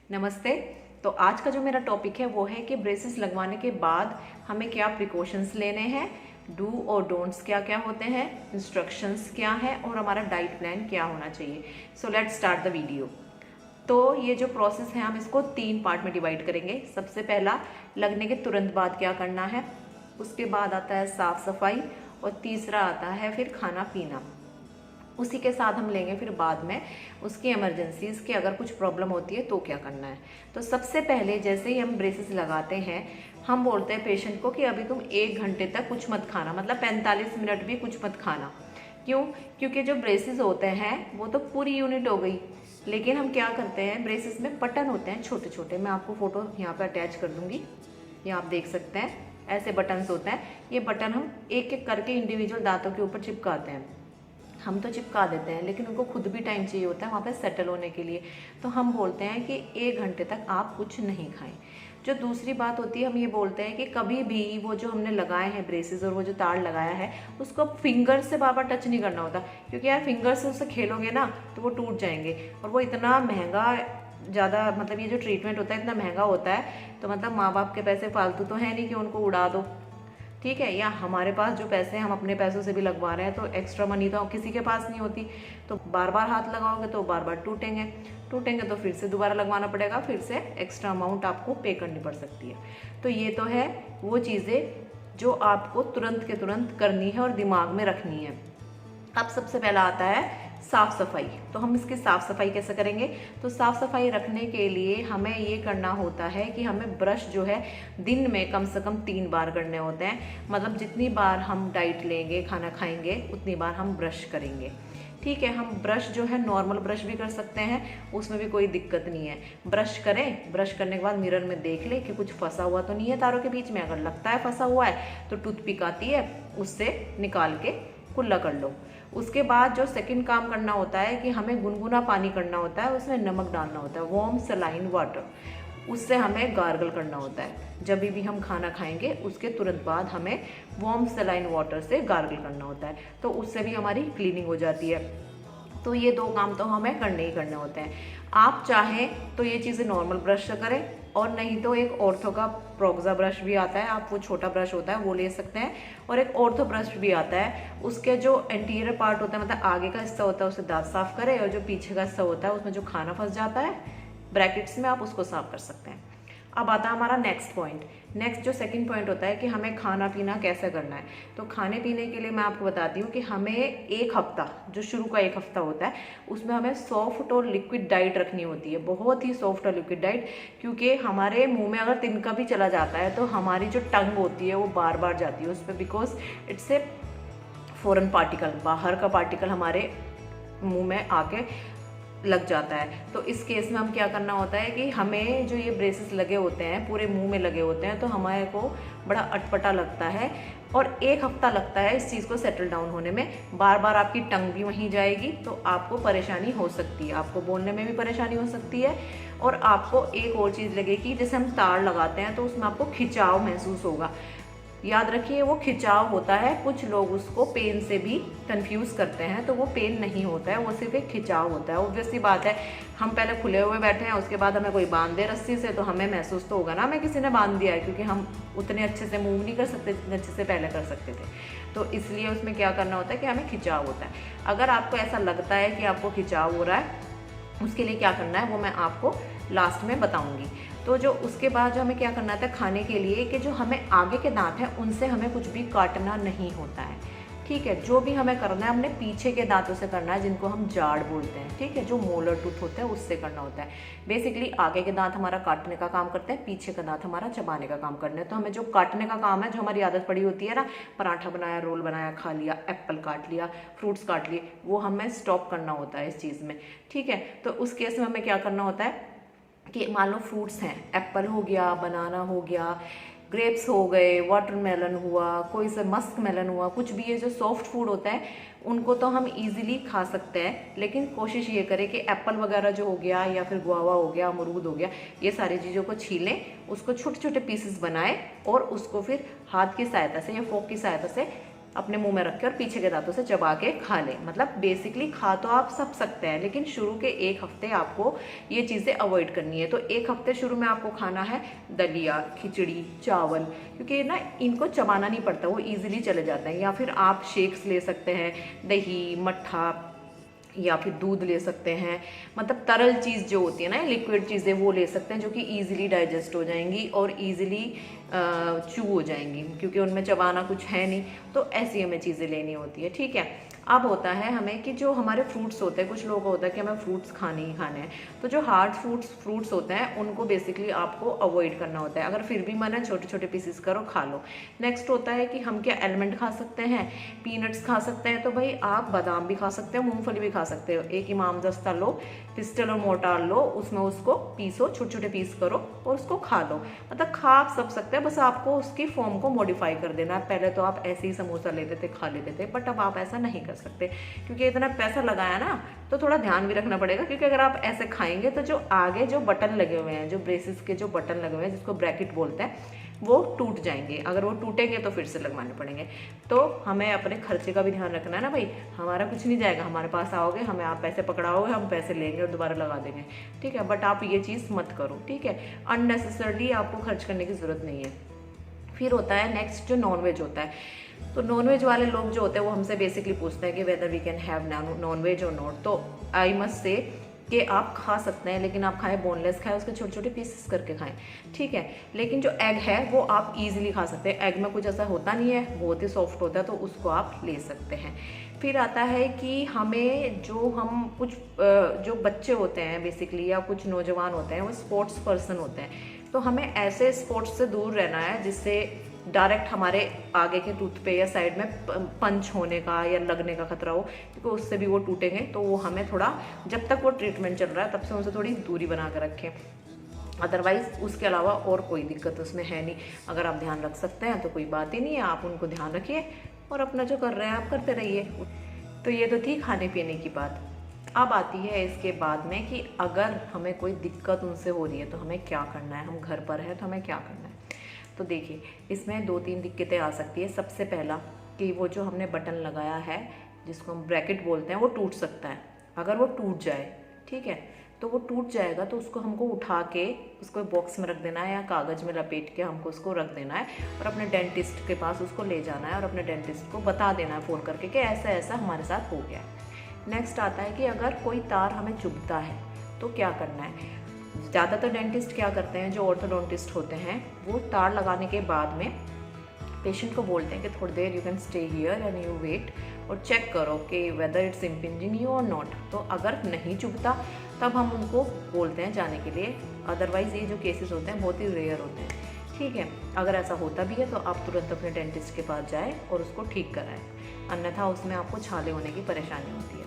नमस्ते। तो आज का जो मेरा टॉपिक है वो है कि ब्रेसेस लगवाने के बाद हमें क्या प्रिकॉशंस लेने हैं, डू और डोंट्स क्या क्या होते हैं, इंस्ट्रक्शंस क्या है और हमारा डाइट प्लान क्या होना चाहिए। So let's start the video. तो ये जो प्रोसेस है हम इसको 3 पार्ट में डिवाइड करेंगे। सबसे पहला लगने के तुरंत बाद क्या करना है, उसके बाद आता है साफ़ सफाई और तीसरा आता है फिर खाना पीना। उसी के साथ हम लेंगे फिर बाद में उसकी इमरजेंसीज की अगर कुछ प्रॉब्लम होती है तो क्या करना है। तो सबसे पहले जैसे ही हम ब्रेसेस लगाते हैं हम बोलते हैं पेशेंट को कि अभी तुम 1 घंटे तक कुछ मत खाना, मतलब 45 मिनट भी कुछ मत खाना। क्यों? क्योंकि जो ब्रेसेस होते हैं वो तो पूरी यूनिट हो गई, लेकिन हम क्या करते हैं ब्रेसेस में बटन होते हैं छोटे छोटे। मैं आपको फ़ोटो यहाँ पर अटैच कर दूँगी, ये आप देख सकते हैं। ऐसे बटन्स होते हैं, ये बटन हम एक एक करके इंडिविजुअल दांतों के ऊपर चिपकाते हैं। हम तो चिपका देते हैं लेकिन उनको खुद भी टाइम चाहिए होता है वहाँ पे सेटल होने के लिए। तो हम बोलते हैं कि 1 घंटे तक आप कुछ नहीं खाएं। जो दूसरी बात होती है, हम ये बोलते हैं कि कभी भी वो जो हमने लगाए हैं ब्रेसेस और वो जो तार लगाया है उसको फिंगर से बार बार टच नहीं करना होता, क्योंकि यार फिंगर से उससे खेलोगे ना तो वो टूट जाएंगे। और वो इतना महंगा, ज़्यादा मतलब ये जो ट्रीटमेंट होता है इतना महंगा होता है, तो मतलब माँ बाप के पैसे फालतू तो है नहीं कि उनको उड़ा दो, ठीक है। या हमारे पास जो पैसे हैं हम अपने पैसों से भी लगवा रहे हैं, तो एक्स्ट्रा मनी तो किसी के पास नहीं होती। तो बार बार हाथ लगाओगे तो बार बार टूटेंगे तो फिर से दोबारा लगवाना पड़ेगा, फिर से एक्स्ट्रा अमाउंट आपको पे करनी पड़ सकती है। तो ये तो है वो चीज़ें जो आपको तुरंत के तुरंत करनी है और दिमाग में रखनी है। अब सबसे पहला आता है साफ़ सफाई। तो हम इसकी साफ़ सफाई कैसे करेंगे? तो साफ़ सफाई रखने के लिए हमें ये करना होता है कि हमें ब्रश जो है दिन में कम से कम 3 बार करने होते हैं। मतलब जितनी बार हम डाइट लेंगे, खाना खाएंगे, उतनी बार हम ब्रश करेंगे, ठीक है। हम ब्रश जो है नॉर्मल ब्रश भी कर सकते हैं, उसमें भी कोई दिक्कत नहीं है। ब्रश करें, ब्रश करने के बाद मिरर में देख ले कि कुछ फंसा हुआ तो नहीं है तारों के बीच में। अगर लगता है फंसा हुआ है तो टूथपिक आती है, उससे निकाल के कुल्ला कर लो। उसके बाद जो सेकंड काम करना होता है कि हमें गुनगुना पानी करना होता है, उसमें नमक डालना होता है, वार्म सलाइन वाटर, उससे हमें गार्गल करना होता है। जब भी हम खाना खाएंगे उसके तुरंत बाद हमें वार्म सलाइन वाटर से गार्गल करना होता है, तो उससे भी हमारी क्लीनिंग हो जाती है। तो ये 2 काम तो हमें करने ही करने होते हैं। आप चाहें तो ये चीज़ें नॉर्मल ब्रश से करें, और नहीं तो एक ऑर्थो का प्रोक्सा ब्रश भी आता है, आप वो छोटा ब्रश होता है वो ले सकते हैं। और एक ऑर्थो ब्रश भी आता है, उसके जो एंटीरियर पार्ट होता है, मतलब आगे का हिस्सा होता है, उससे दांत साफ करें, और जो पीछे का हिस्सा होता है उसमें जो खाना फंस जाता है ब्रैकेट्स में, आप उसको साफ कर सकते हैं। अब आता है हमारा नेक्स्ट पॉइंट। नेक्स्ट जो सेकंड पॉइंट होता है कि हमें खाना पीना कैसे करना है। तो खाने पीने के लिए मैं आपको बताती हूँ कि हमें 1 हफ्ता, जो शुरू का 1 हफ्ता होता है, उसमें हमें सॉफ्ट और लिक्विड डाइट रखनी होती है, बहुत ही सॉफ्ट और लिक्विड डाइट। क्योंकि हमारे मुंह में अगर तिनका भी चला जाता है तो हमारी जो टंग होती है वो बार बार जाती है उस पर, because it's a foreign particle, बाहर का पार्टिकल हमारे मुंह में आके लग जाता है। तो इस केस में हम क्या करना होता है कि हमें जो ये ब्रेसेस लगे होते हैं पूरे मुंह में लगे होते हैं, तो हमारे को बड़ा अटपटा लगता है और 1 हफ्ता लगता है इस चीज़ को सेटल डाउन होने में। बार बार आपकी टंग भी वहीं जाएगी तो आपको परेशानी हो सकती है, आपको बोलने में भी परेशानी हो सकती है। और आपको एक और चीज़ लगेगी, जैसे हम तार लगाते हैं तो उसमें आपको खिंचाव महसूस होगा। याद रखिए वो खिंचाव होता है, कुछ लोग उसको पेन से भी कंफ्यूज करते हैं, तो वो पेन नहीं होता है, वो सिर्फ एक खिंचाव होता है। ऑब्वियस सी बात है, हम पहले खुले हुए बैठे हैं, उसके बाद हमें कोई बांध दे रस्सी से तो हमें महसूस तो होगा ना हमें किसी ने बांध दिया है, क्योंकि हम उतने अच्छे से मूव नहीं कर सकते जितने अच्छे से पहले कर सकते थे। तो इसलिए उसमें क्या करना होता है कि हमें खिंचाव होता है। अगर आपको ऐसा लगता है कि आपको खिंचाव हो रहा है, उसके लिए क्या करना है वो मैं आपको लास्ट में बताऊंगी। तो जो उसके बाद जो हमें क्या करना था खाने के लिए, कि जो हमें आगे के दांत हैं उनसे हमें कुछ भी काटना नहीं होता है, ठीक है। जो भी हमें करना है हमने पीछे के दांतों से करना है, जिनको हम जाड़ बोलते हैं, ठीक है। जो मोलर टूथ होता है उससे करना होता है। बेसिकली आगे के दांत हमारा काटने का काम करते हैं, पीछे का दांत हमारा चबाने का काम करते हैं। तो हमें जो काटने का काम है, जो हमारी आदत पड़ी होती है ना, पराठा बनाया, रोल बनाया, खा लिया, एप्पल काट लिया, फ्रूट्स काट लिए, वो हमें स्टॉप करना होता है इस चीज़ में, ठीक है। तो उस केस में हमें क्या करना होता है कि मान लो फ्रूट्स हैं, एप्पल हो गया, बनाना हो गया, ग्रेप्स हो गए, वाटरमेलन हुआ, कोई सा मस्क मेलन हुआ, कुछ भी ये जो सॉफ्ट फूड होता है उनको तो हम इजीली खा सकते हैं, लेकिन कोशिश ये करें कि एप्पल वगैरह जो हो गया या फिर गुआवा हो गया, अमरूद हो गया, ये सारी चीज़ों को छीलें, उसको छोटे छोटे पीसेस बनाएं और उसको फिर हाथ की सहायता से या फोक की सहायता से अपने मुंह में रख के और पीछे के दांतों से चबा के खा लें। मतलब बेसिकली खा तो आप सब सकते हैं, लेकिन शुरू के 1 हफ्ते आपको ये चीज़ें अवॉइड करनी है। तो 1 हफ्ते शुरू में आपको खाना है दलिया, खिचड़ी, चावल, क्योंकि ना इनको चबाना नहीं पड़ता, वो ईजिली चले जाते हैं। या फिर आप शेक्स ले सकते हैं, दही, मट्ठा या फिर दूध ले सकते हैं। मतलब तरल चीज़ जो होती है ना, लिक्विड चीज़ें वो ले सकते हैं जो कि ईजिली डाइजेस्ट हो जाएंगी और ईजिली चू हो जाएंगी, क्योंकि उनमें चबाना कुछ है नहीं। तो ऐसी हमें चीज़ें लेनी होती है, ठीक है। अब होता है हमें कि जो हमारे फ्रूट्स होते हैं, कुछ लोगों को होता है कि हमें फ्रूट्स खाने ही खाने हैं, तो जो हार्ड फ्रूट्स होते हैं उनको बेसिकली आपको अवॉइड करना होता है। अगर फिर भी मन है छोटे छोटे पीसेस करो, खा लो। नेक्स्ट होता है कि हम क्या आलमंड खा सकते हैं, पीनट्स खा सकते हैं। तो भाई आप बादाम भी खा सकते हो, मूंगफली भी खा सकते हो। एक इमाम दस्ता लो, पिस्टल और मोर्टार लो, उसमें उसको पीसो, छोटे छोटे पीस करो और उसको खा लो। मतलब खा आप सब सकते हैं, बस आपको उसकी फॉर्म को मॉडिफाई कर देना है। पहले तो आप ऐसे ही समोसा लेते थे, खा लेते थे, बट अब आप ऐसा नहीं कर सकते, क्योंकि इतना पैसा लगाया ना, तो थोड़ा ध्यान भी रखना पड़ेगा। क्योंकि अगर आप ऐसे खाएंगे तो जो आगे जो बटन लगे हुए हैं, जो ब्रेसेस के जो बटन लगे हुए हैं, जिसको ब्रैकेट बोलते हैं, वो टूट जाएंगे। अगर वो टूटेंगे तो फिर से लगवाने पड़ेंगे। तो हमें अपने खर्चे का भी ध्यान रखना है ना भाई। हमारा कुछ नहीं जाएगा, हमारे पास आओगे, हमें आप पैसे पकड़ाओगे, हम पैसे लेंगे और दोबारा लगा देंगे, ठीक है। बट आप ये चीज़ मत करो, ठीक है। अननेसेसरली आपको खर्च करने की ज़रूरत नहीं है। फिर होता है नेक्स्ट जो नॉनवेज होता है। तो नॉनवेज वाले लोग जो होते हैं वो हमसे बेसिकली पूछते हैं कि whether we can have nonveg और नॉट। तो आई मस्ट से कि आप खा सकते हैं, लेकिन आप खाएं बोनलेस खाएं, उसके छोटे छोटे पीसेस करके खाएं, ठीक है। लेकिन जो एग है वो आप इजीली खा सकते हैं। एग में कुछ ऐसा होता नहीं है, बहुत ही सॉफ्ट होता है, तो उसको आप ले सकते हैं। फिर आता है कि हमें जो हम कुछ जो बच्चे होते हैं बेसिकली, या कुछ नौजवान होते हैं, वो स्पोर्ट्स पर्सन होते हैं। तो हमें ऐसे स्पोर्ट्स से दूर रहना है जिससे डायरेक्ट हमारे आगे के टूथ पे या साइड में पंच होने का या लगने का खतरा हो, क्योंकि उससे भी वो टूटेंगे। तो वो हमें थोड़ा, जब तक वो ट्रीटमेंट चल रहा है तब से उनसे थोड़ी दूरी बना कर रखें। अदरवाइज उसके अलावा और कोई दिक्कत उसमें है नहीं। अगर आप ध्यान रख सकते हैं तो कोई बात ही नहीं है, आप उनको ध्यान रखिए और अपना जो कर रहे हैं आप करते रहिए। तो ये तो थी खाने पीने की बात। अब आती है इसके बाद में कि अगर हमें कोई दिक्कत उनसे हो रही है तो हमें क्या करना है। हम घर पर हैं तो हमें क्या करना है। तो देखिए, इसमें 2-3 दिक्कतें आ सकती है। सबसे पहला कि वो जो हमने बटन लगाया है, जिसको हम ब्रैकेट बोलते हैं, वो टूट सकता है। अगर वो टूट जाए, ठीक है, तो वो टूट जाएगा तो उसको हमको उठा के उसको बॉक्स में रख देना है या कागज़ में लपेट के हमको उसको रख देना है और अपने डेंटिस्ट के पास उसको ले जाना है और अपने डेंटिस्ट को बता देना है फ़ोन करके कि ऐसा ऐसा हमारे साथ हो गया है। नेक्स्ट आता है कि अगर कोई तार हमें चुभता है तो क्या करना है। ज़्यादातर डेंटिस्ट क्या करते हैं, जो ऑर्थोडोंटिस्ट होते हैं, वो तार लगाने के बाद में पेशेंट को बोलते हैं कि थोड़ी देर you can stay here and you wait, और चेक करो कि वेदर इट्स इम्पिंजिंग यू और नॉट। तो अगर नहीं चुभता तब हम उनको बोलते हैं जाने के लिए। अदरवाइज़ ये जो केसेस होते हैं बहुत ही रेयर होते हैं, ठीक है। अगर ऐसा होता भी है तो आप तुरंत अपने डेंटिस्ट के पास जाएँ और उसको ठीक कराएं, अन्यथा उसमें आपको छाले होने की परेशानी होती है।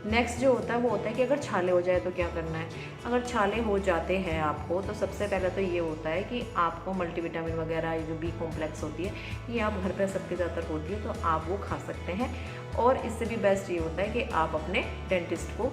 नेक्स्ट जो होता है वो होता है कि अगर छाले हो जाए तो क्या करना है। अगर छाले हो जाते हैं आपको, तो सबसे पहले तो ये होता है कि आपको मल्टीविटामिन वगैरह, ये जो बी कॉम्प्लेक्स होती है, ये आप घर पे सबके ज़्यादातर होती है, तो आप वो खा सकते हैं। और इससे भी बेस्ट ये होता है कि आप अपने डेंटिस्ट को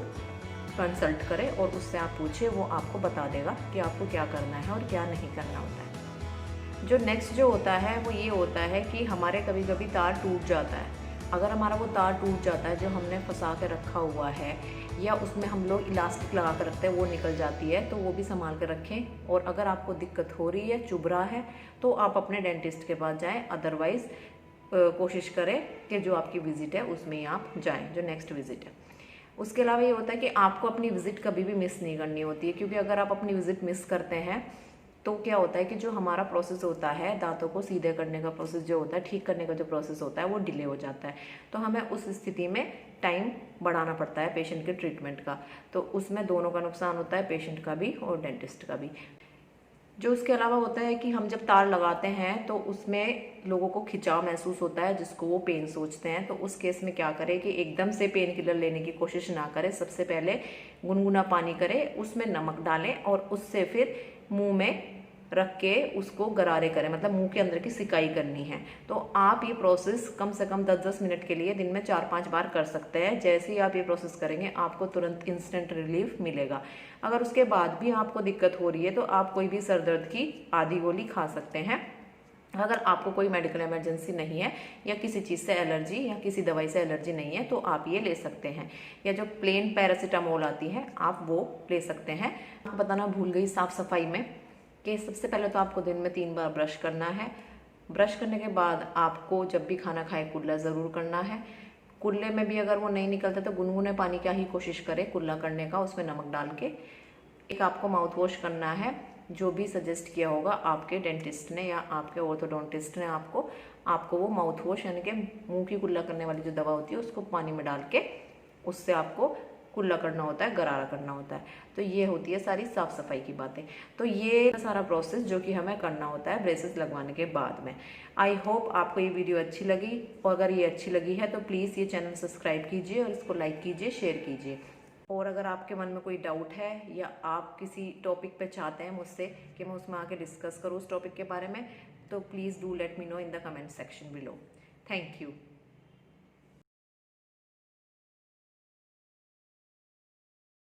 कंसल्ट करें और उससे आप पूछिए, वो आपको बता देगा कि आपको क्या करना है और क्या नहीं करना होता है। जो नेक्स्ट जो होता है वो ये होता है कि हमारे कभी कभी तार टूट जाता है। अगर हमारा वो तार टूट जाता है जो हमने फंसा के रखा हुआ है, या उसमें हम लोग इलास्टिक लगा कर रखते हैं, वो निकल जाती है, तो वो भी संभाल कर रखें। और अगर आपको दिक्कत हो रही है, चुभ रहा है, तो आप अपने डेंटिस्ट के पास जाएं। अदरवाइज़ कोशिश करें कि जो आपकी विज़िट है उसमें ही आप जाएं, जो नेक्स्ट विज़िट है। उसके अलावा ये होता है कि आपको अपनी विज़िट कभी भी मिस नहीं करनी होती है, क्योंकि अगर आप अपनी विज़िट मिस करते हैं तो क्या होता है कि जो हमारा प्रोसेस होता है, दांतों को सीधे करने का प्रोसेस जो होता है, ठीक करने का जो प्रोसेस होता है, वो डिले हो जाता है। तो हमें उस स्थिति में टाइम बढ़ाना पड़ता है पेशेंट के ट्रीटमेंट का। तो उसमें दोनों का नुकसान होता है, पेशेंट का भी और डेंटिस्ट का भी। जो उसके अलावा होता है कि हम जब तार लगाते हैं तो उसमें लोगों को खिंचाव महसूस होता है, जिसको वो पेन सोचते हैं। तो उस केस में क्या करें कि एकदम से पेन किलर लेने की कोशिश ना करें। सबसे पहले गुनगुना पानी करें, उसमें नमक डालें और उससे फिर मुंह में रख के उसको गरारे करें, मतलब मुंह के अंदर की सिकाई करनी है। तो आप ये प्रोसेस कम से कम 10-10 मिनट के लिए दिन में 4-5 बार कर सकते हैं। जैसे ही आप ये प्रोसेस करेंगे आपको तुरंत इंस्टेंट रिलीफ मिलेगा। अगर उसके बाद भी आपको दिक्कत हो रही है तो आप कोई भी सर दर्द की आधी गोली खा सकते हैं। अगर आपको कोई मेडिकल इमरजेंसी नहीं है या किसी चीज़ से एलर्जी या किसी दवाई से एलर्जी नहीं है तो आप ये ले सकते हैं, या जो प्लेन पैरासीटामोल आती है आप वो ले सकते हैं। आपको बताना भूल गई साफ़ सफाई में कि सबसे पहले तो आपको दिन में 3 बार ब्रश करना है। ब्रश करने के बाद आपको जब भी खाना खाए कुल्ला ज़रूर करना है। कुल्ले में भी अगर वो नहीं निकलता तो गुनगुने पानी का ही कोशिश करें कुल्ला करने का, उसमें नमक डाल के। एक आपको माउथ वॉश करना है, जो भी सजेस्ट किया होगा आपके डेंटिस्ट ने या आपके ऑर्थोडोंटिस्ट ने आपको वो माउथ वॉश यानी कि मुंह की कुल्ला करने वाली जो दवा होती है उसको पानी में डाल के उससे आपको कुल्ला करना होता है, गरारा करना होता है। तो ये होती है सारी साफ़ सफाई की बातें। तो ये सारा प्रोसेस जो कि हमें करना होता है ब्रेसेस लगवाने के बाद में। आई होप आपको ये वीडियो अच्छी लगी, और अगर ये अच्छी लगी है तो प्लीज़ ये चैनल सब्सक्राइब कीजिए और इसको लाइक कीजिए, शेयर कीजिए। और अगर आपके मन में कोई डाउट है या आप किसी टॉपिक पे चाहते हैं मुझसे कि मैं उसमें आके डिस्कस करूँ उस टॉपिक के बारे में, तो please do let me know in the comment section below. Thank you.